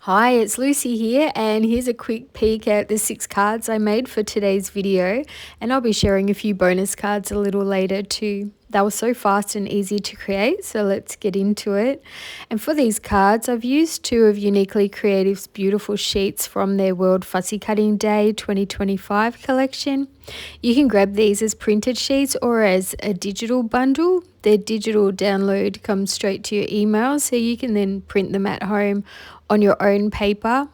Hi, it's Lucy here, and here's a quick peek at the 6 cards I made for today's video, and I'll be sharing a few bonus cards a little later too. They were so fast and easy to create, so let's get into it. And for these cards, I've used 2 of Uniquely Creative's beautiful sheets from their World Fussy Cutting Day 2025 collection. You can grab these as printed sheets or as a digital bundle. Their digital download comes straight to your email, so you can then print them at home on your own paper.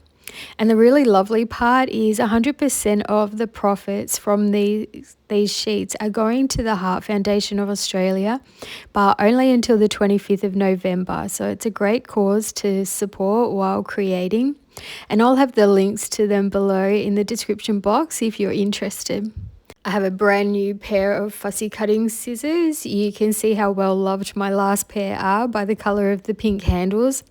And the really lovely part is 100% of the profits from these sheets are going to the Heart Foundation of Australia, but only until the 25th of November. So it's a great cause to support while creating. And I'll have the links to them below in the description box if you're interested. I have a brand new pair of fussy cutting scissors. You can see how well loved my last pair are by the colour of the pink handles.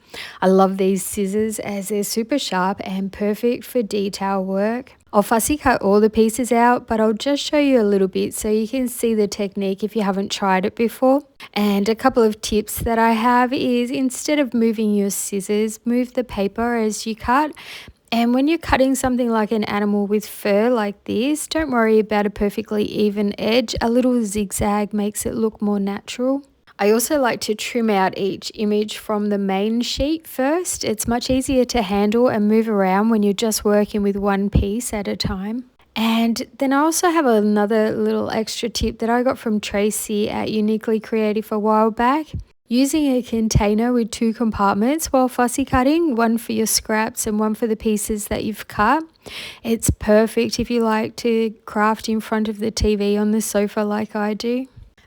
I love these scissors as they're super sharp and perfect for detail work. I'll fussy cut all the pieces out, but I'll just show you a little bit so you can see the technique if you haven't tried it before. And a couple of tips that I have is, instead of moving your scissors, move the paper as you cut. And when you're cutting something like an animal with fur like this, don't worry about a perfectly even edge. A little zigzag makes it look more natural. I also like to trim out each image from the main sheet first. It's much easier to handle and move around when you're just working with one piece at a time. And then I also have another little extra tip that I got from Tracy at Uniquely Creative a while back. Using a container with 2 compartments while fussy cutting, one for your scraps and one for the pieces that you've cut. It's perfect if you like to craft in front of the TV on the sofa like I do.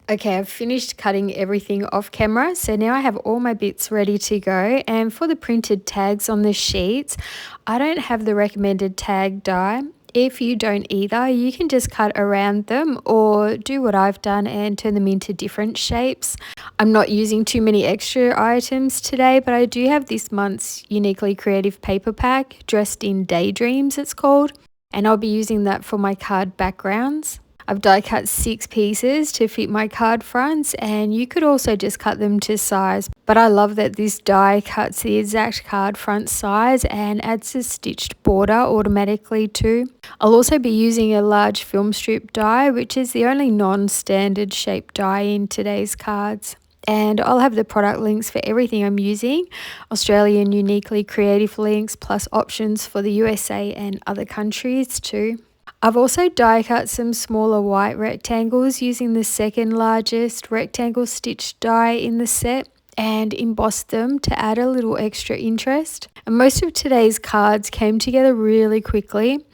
Okay, I've finished cutting everything off camera, so now I have all my bits ready to go. And for the printed tags on the sheets, I don't have the recommended tag die. If you don't either, you can just cut around them or do what I've done and turn them into different shapes. I'm not using too many extra items today, but I do have this month's Uniquely Creative paper pack, dressed in Daydreams it's called, and I'll be using that for my card backgrounds. I've die cut 6 pieces to fit my card fronts, and you could also just cut them to size, but I love that this die cuts the exact card front size and adds a stitched border automatically too. I'll also be using a large film strip die, which is the only non-standard shape die in today's cards. And I'll have the product links for everything I'm using, Australian Uniquely Creative links, plus options for the USA and other countries too. I've also die cut some smaller white rectangles using the second largest rectangle stitch die in the set and embossed them to add a little extra interest. And most of today's cards came together really quickly.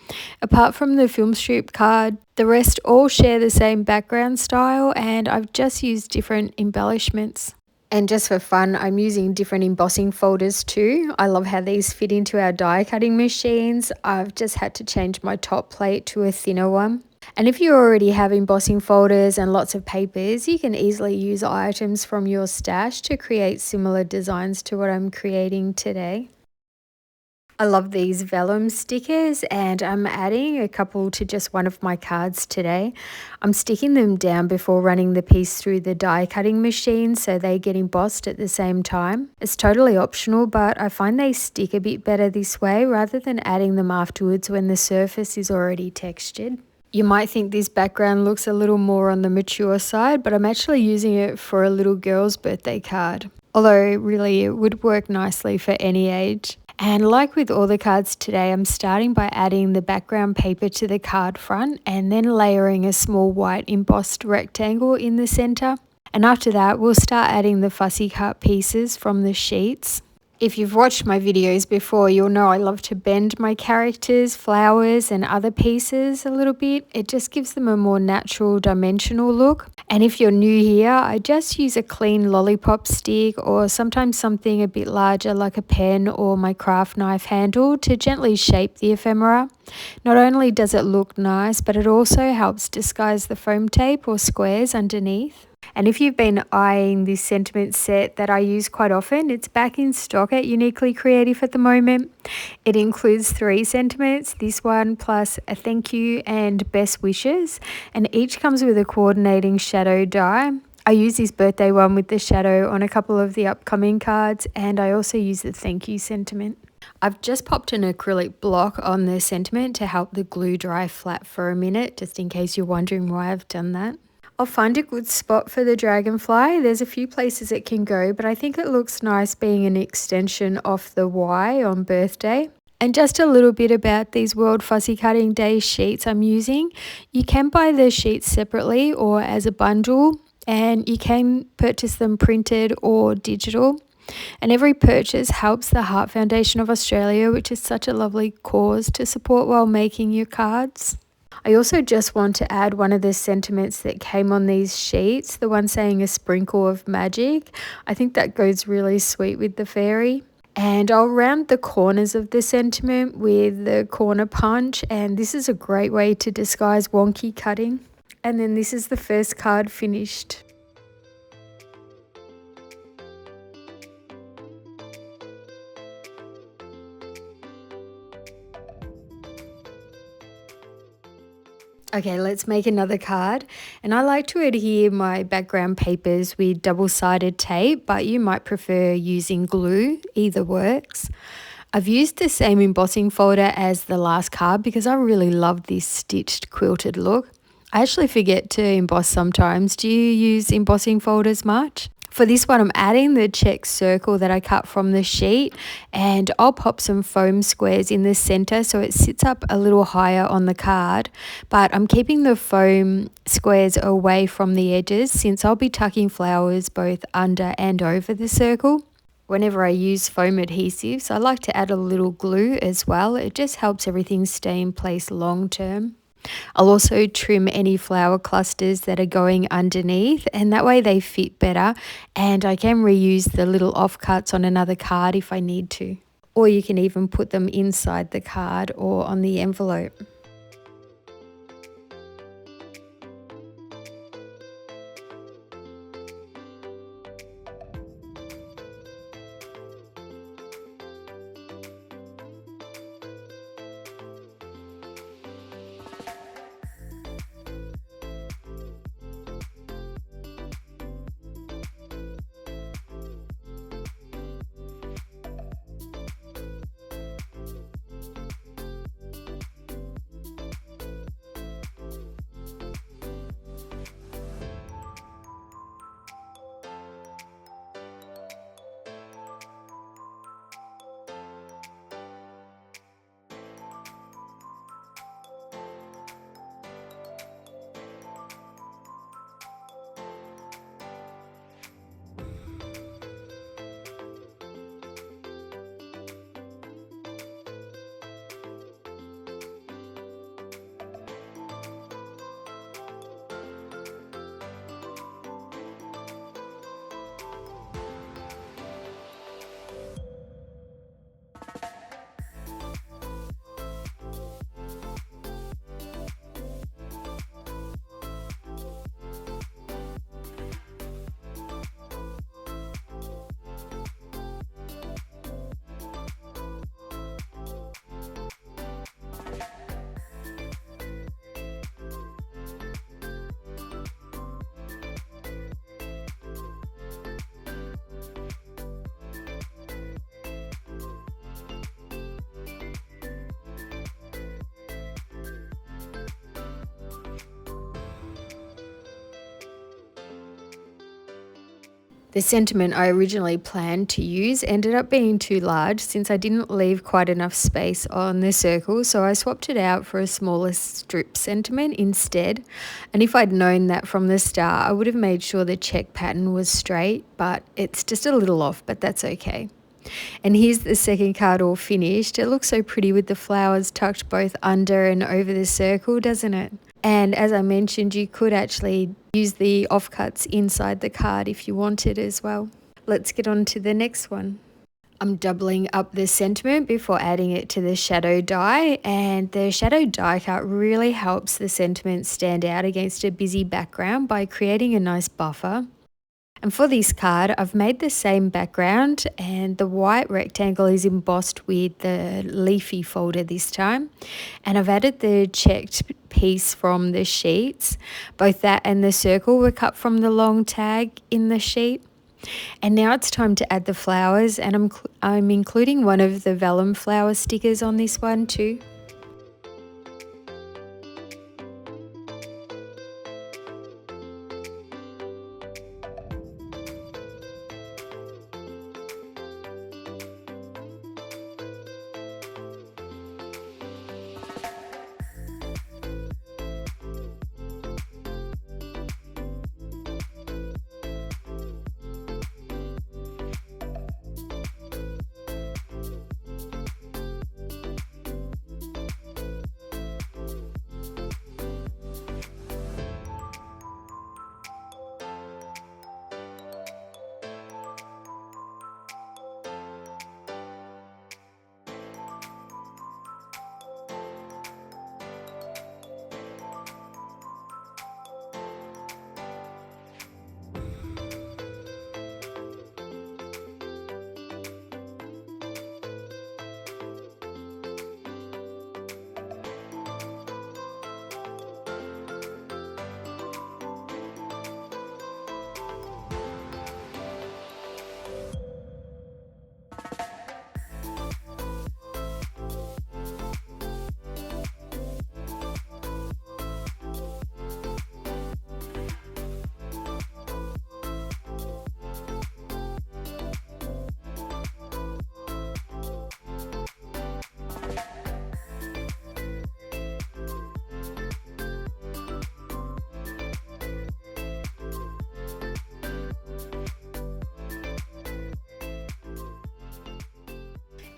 Apart from the film strip card, the rest all share the same background style, and I've just used different embellishments. And just for fun, I'm using different embossing folders too. I love how these fit into our die cutting machines. I've just had to change my top plate to a thinner one. And if you already have embossing folders and lots of papers, you can easily use items from your stash to create similar designs to what I'm creating today. I love these vellum stickers, and I'm adding a couple to just one of my cards today. I'm sticking them down before running the piece through the die cutting machine so they get embossed at the same time. It's totally optional, but I find they stick a bit better this way rather than adding them afterwards when the surface is already textured. You might think this background looks a little more on the mature side, but I'm actually using it for a little girl's birthday card. Although really it would work nicely for any age. And like with all the cards today, I'm starting by adding the background paper to the card front and then layering a small white embossed rectangle in the center. And after that, we'll start adding the fussy cut pieces from the sheets. If you've watched my videos before, you'll know I love to bend my characters, flowers and other pieces a little bit. It just gives them a more natural dimensional look. And if you're new here, I just use a clean lollipop stick or sometimes something a bit larger like a pen or my craft knife handle to gently shape the ephemera. Not only does it look nice, but it also helps disguise the foam tape or squares underneath. And if you've been eyeing this sentiment set that I use quite often, it's back in stock at Uniquely Creative at the moment. It includes 3 sentiments, this one plus a thank you and best wishes, and each comes with a coordinating shadow die. I use this birthday one with the shadow on a couple of the upcoming cards, and I also use the thank you sentiment. I've just popped an acrylic block on the sentiment to help the glue dry flat for a minute, just in case you're wondering why I've done that. I'll find a good spot for the dragonfly. There's a few places it can go, but I think it looks nice being an extension of the Y on birthday. And just a little bit about these World Fussy Cutting Day sheets I'm using. You can buy the sheets separately or as a bundle, and you can purchase them printed or digital. And every purchase helps the Heart Foundation of Australia, which is such a lovely cause to support while making your cards. I also just want to add one of the sentiments that came on these sheets, the one saying a sprinkle of magic. I think that goes really sweet with the fairy. And I'll round the corners of the sentiment with the corner punch, and this is a great way to disguise wonky cutting. And then this is the first card finished. Okay, let's make another card. And I like to adhere my background papers with double-sided tape, but you might prefer using glue, either works. I've used the same embossing folder as the last card because I really love this stitched quilted look. I actually forget to emboss sometimes. Do you use embossing folders much? For this one, I'm adding the check circle that I cut from the sheet, and I'll pop some foam squares in the center so it sits up a little higher on the card, but I'm keeping the foam squares away from the edges since I'll be tucking flowers both under and over the circle. Whenever I use foam adhesives, I like to add a little glue as well. It just helps everything stay in place long term. I'll also trim any flower clusters that are going underneath, and that way they fit better, and I can reuse the little offcuts on another card if I need to. Or you can even put them inside the card or on the envelope. The sentiment I originally planned to use ended up being too large since I didn't leave quite enough space on the circle, so I swapped it out for a smaller strip sentiment instead. And if I'd known that from the start, I would have made sure the check pattern was straight, but it's just a little off, but that's okay. And here's the second card all finished. It looks so pretty with the flowers tucked both under and over the circle, doesn't it? And as I mentioned, you could actually use the offcuts inside the card if you wanted as well. Let's get on to the next one. I'm doubling up the sentiment before adding it to the shadow die, and the shadow die cut really helps the sentiment stand out against a busy background by creating a nice buffer. And for this card, I've made the same background, and the white rectangle is embossed with the leafy folder this time. And I've added the checked piece from the sheets. Both that and the circle were cut from the long tag in the sheet. And now it's time to add the flowers, and I'm including one of the vellum flower stickers on this one too.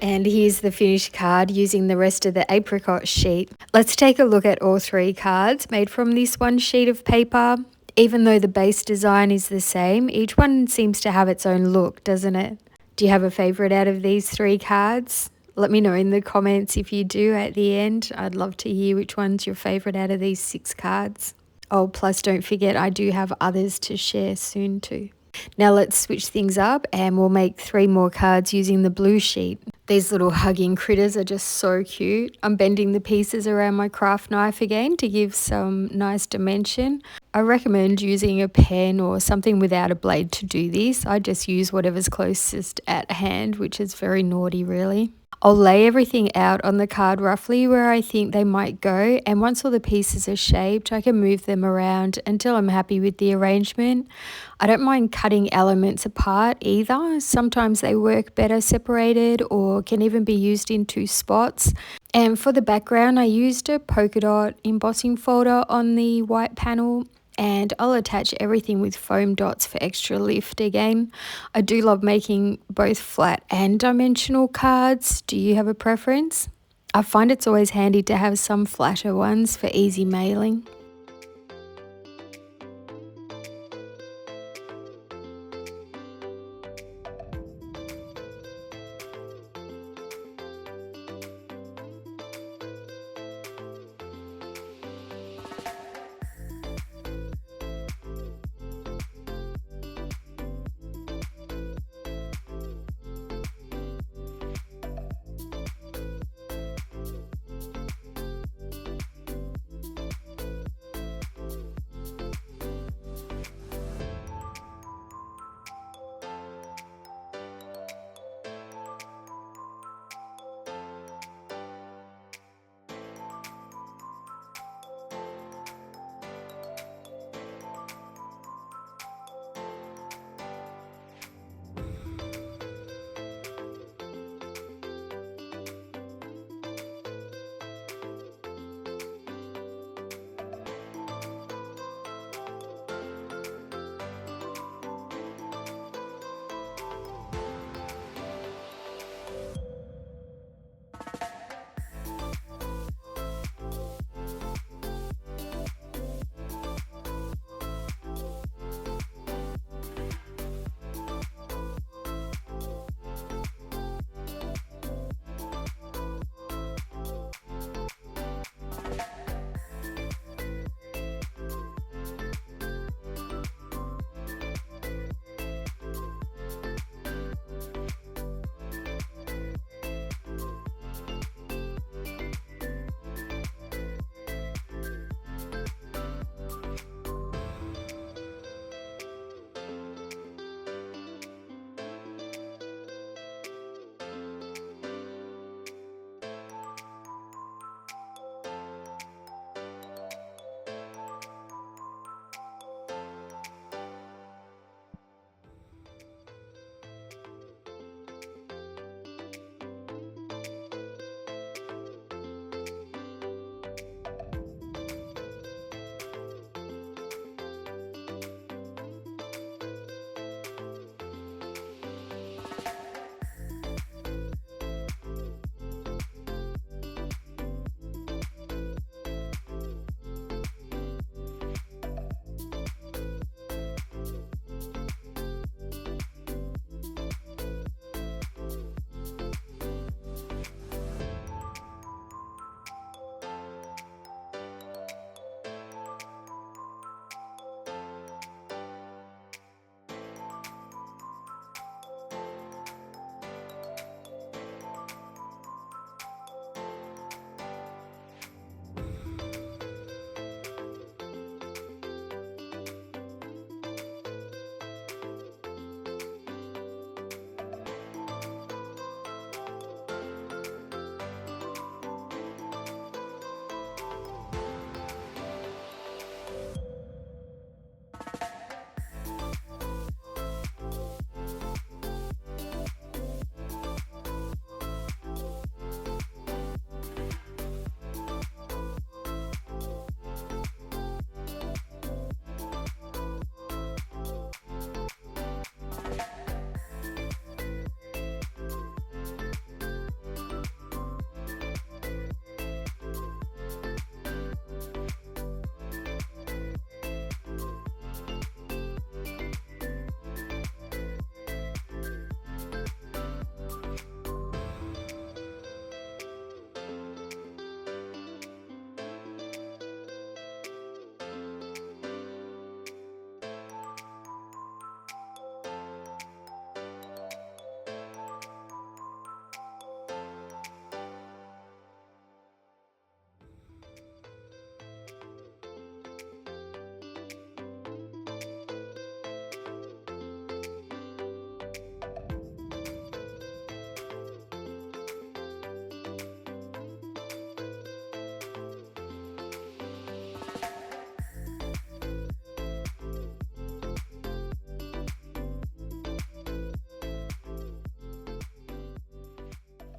And here's the finished card using the rest of the apricot sheet. Let's take a look at all 3 cards made from this one sheet of paper. Even though the base design is the same, each one seems to have its own look, doesn't it? Do you have a favourite out of these 3 cards? Let me know in the comments if you do at the end. I'd love to hear which one's your favourite out of these 6 cards. Oh, plus don't forget I do have others to share soon too. Now let's switch things up and we'll make 3 more cards using the blue sheet. These little hugging critters are just so cute. I'm bending the pieces around my craft knife again to give some nice dimension. I recommend using a pen or something without a blade to do this. I just use whatever's closest at hand, which is very naughty really. I'll lay everything out on the card roughly where I think they might go, and once all the pieces are shaped I can move them around until I'm happy with the arrangement. I don't mind cutting elements apart either. Sometimes they work better separated or can even be used in 2 spots. And for the background I used a polka dot embossing folder on the white panel, and I'll attach everything with foam dots for extra lift again. I do love making both flat and dimensional cards. Do you have a preference? I find it's always handy to have some flatter ones for easy mailing.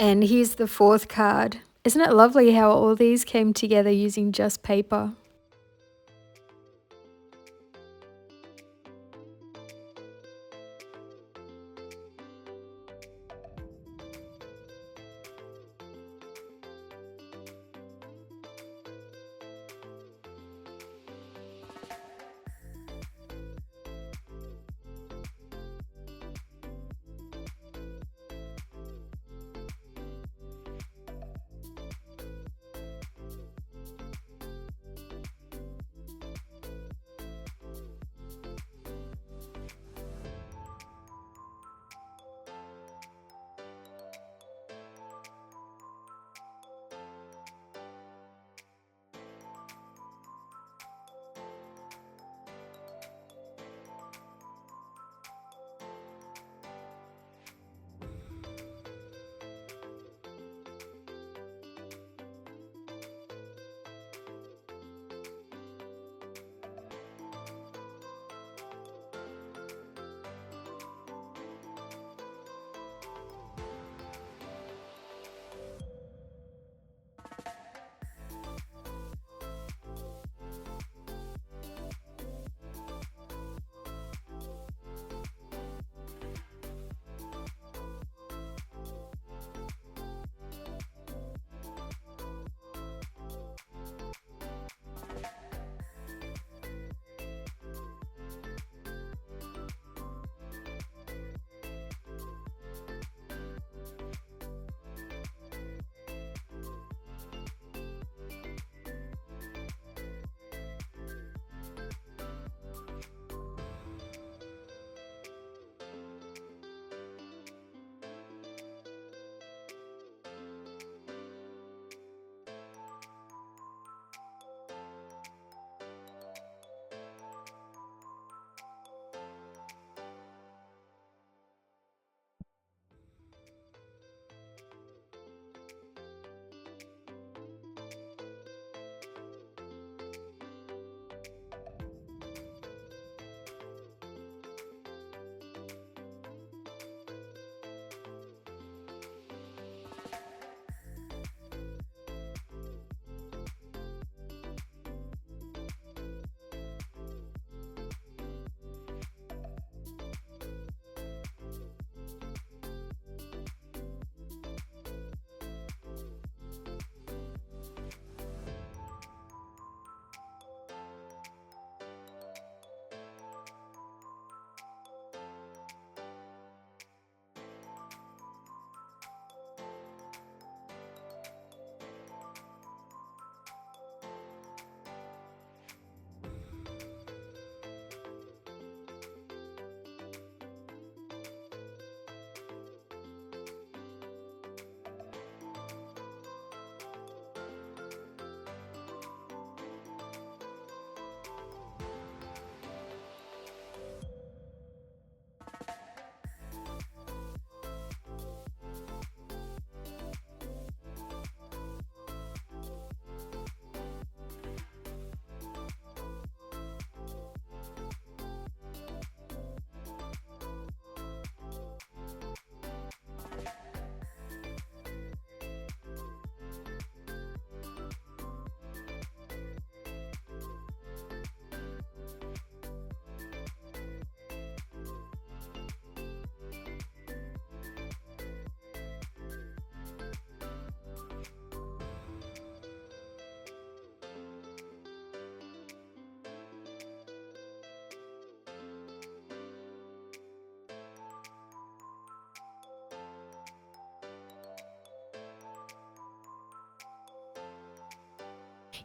And here's the fourth card. Isn't it lovely how all these came together using just paper?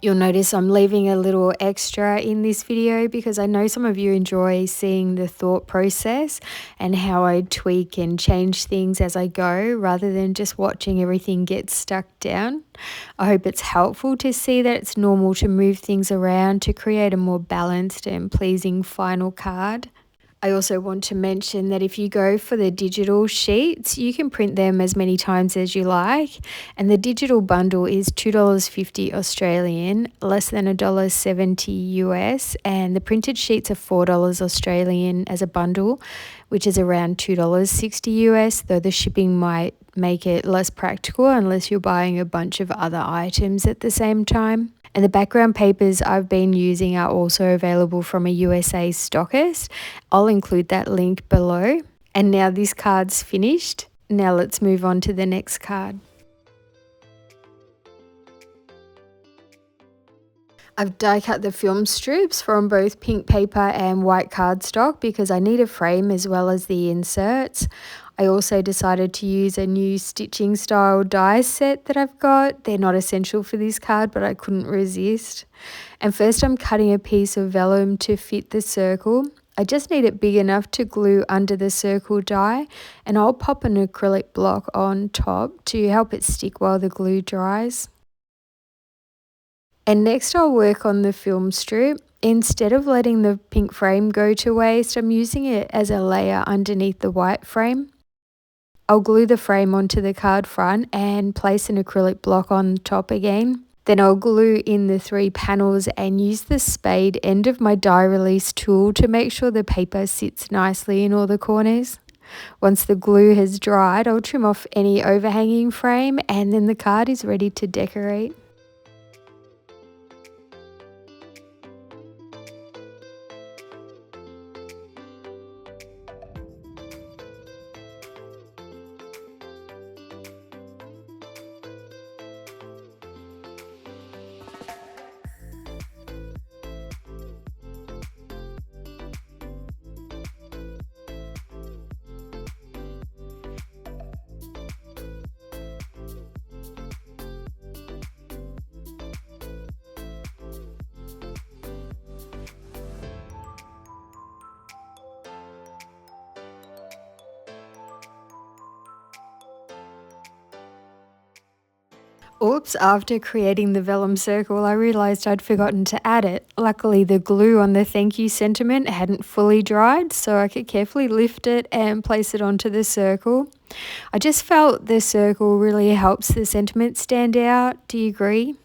You'll notice I'm leaving a little extra in this video because I know some of you enjoy seeing the thought process and how I tweak and change things as I go rather than just watching everything get stuck down. I hope it's helpful to see that it's normal to move things around to create a more balanced and pleasing final card. I also want to mention that if you go for the digital sheets, you can print them as many times as you like, and the digital bundle is $2.50 Australian, less than $1.70 US, and the printed sheets are $4 Australian as a bundle, which is around $2.60 US, though the shipping might make it less practical unless you're buying a bunch of other items at the same time. And the background papers I've been using are also available from a USA stockist. I'll include that link below. And now this card's finished. Now let's move on to the next card. I've die cut the film strips from both pink paper and white cardstock because I need a frame as well as the inserts. I also decided to use a new stitching style die set that I've got. They're not essential for this card, but I couldn't resist. And first I'm cutting a piece of vellum to fit the circle. I just need it big enough to glue under the circle die, and I'll pop an acrylic block on top to help it stick while the glue dries. And next I'll work on the film strip. Instead of letting the pink frame go to waste, I'm using it as a layer underneath the white frame. I'll glue the frame onto the card front and place an acrylic block on top again. Then I'll glue in the 3 panels and use the spade end of my die release tool to make sure the paper sits nicely in all the corners. Once the glue has dried, I'll trim off any overhanging frame and then the card is ready to decorate. Oops, after creating the vellum circle, I realised I'd forgotten to add it. Luckily, the glue on the thank you sentiment hadn't fully dried, so I could carefully lift it and place it onto the circle. I just felt the circle really helps the sentiment stand out. Do you agree?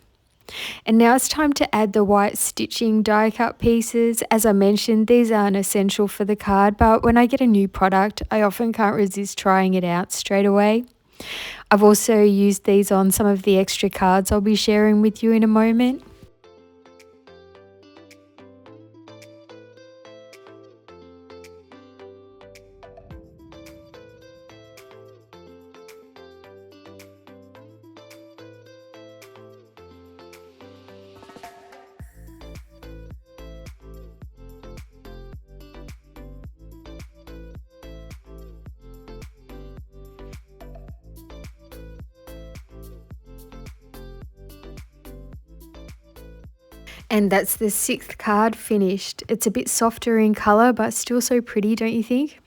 And now it's time to add the white stitching die cut pieces. As I mentioned, these aren't essential for the card, but when I get a new product, I often can't resist trying it out straight away. I've also used these on some of the extra cards I'll be sharing with you in a moment. And that's the 6th card finished. It's a bit softer in colour, but still so pretty, don't you think?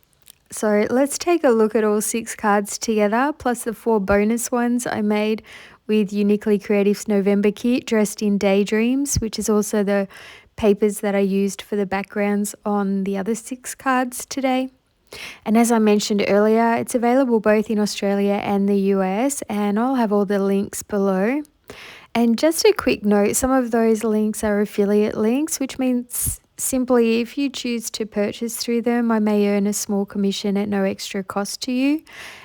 So let's take a look at all 6 cards together, plus the 4 bonus ones I made with Uniquely Creative's November kit dressed in Daydreams, which is also the papers that I used for the backgrounds on the other 6 cards today. And as I mentioned earlier, it's available both in Australia and the US, and I'll have all the links below. And just a quick note, some of those links are affiliate links, which means simply if you choose to purchase through them, I may earn a small commission at no extra cost to you.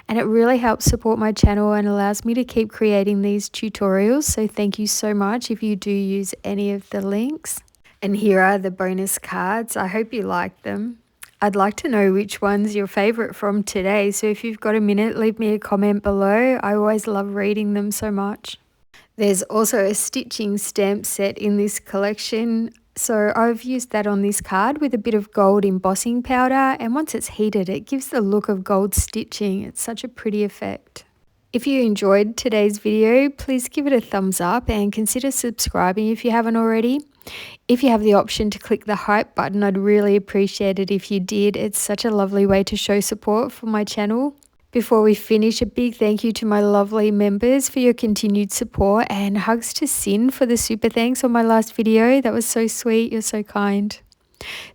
And it really helps support my channel and allows me to keep creating these tutorials. So thank you so much if you do use any of the links. And here are the bonus cards. I hope you like them. I'd like to know which one's your favorite from today. So if you've got a minute, leave me a comment below. I always love reading them so much. There's also a stitching stamp set in this collection, so I've used that on this card with a bit of gold embossing powder, and once it's heated it gives the look of gold stitching. It's such a pretty effect. If you enjoyed today's video, please give it a thumbs up and consider subscribing if you haven't already. If you have the option to click the hype button, I'd really appreciate it if you did. It's such a lovely way to show support for my channel. Before we finish, a big thank you to my lovely members for your continued support, and hugs to Sin for the super thanks on my last video. That was so sweet. You're so kind.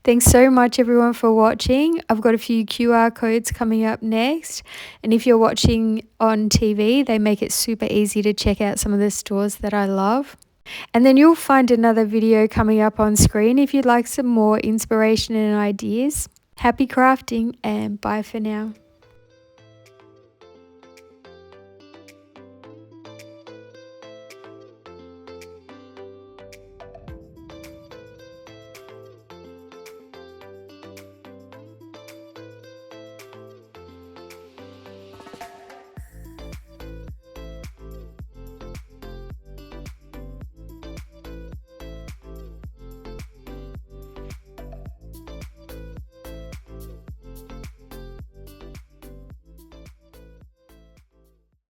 Thanks so much everyone for watching. I've got a few QR codes coming up next, and if you're watching on TV, they make it super easy to check out some of the stores that I love. And then you'll find another video coming up on screen if you'd like some more inspiration and ideas. Happy crafting, and bye for now.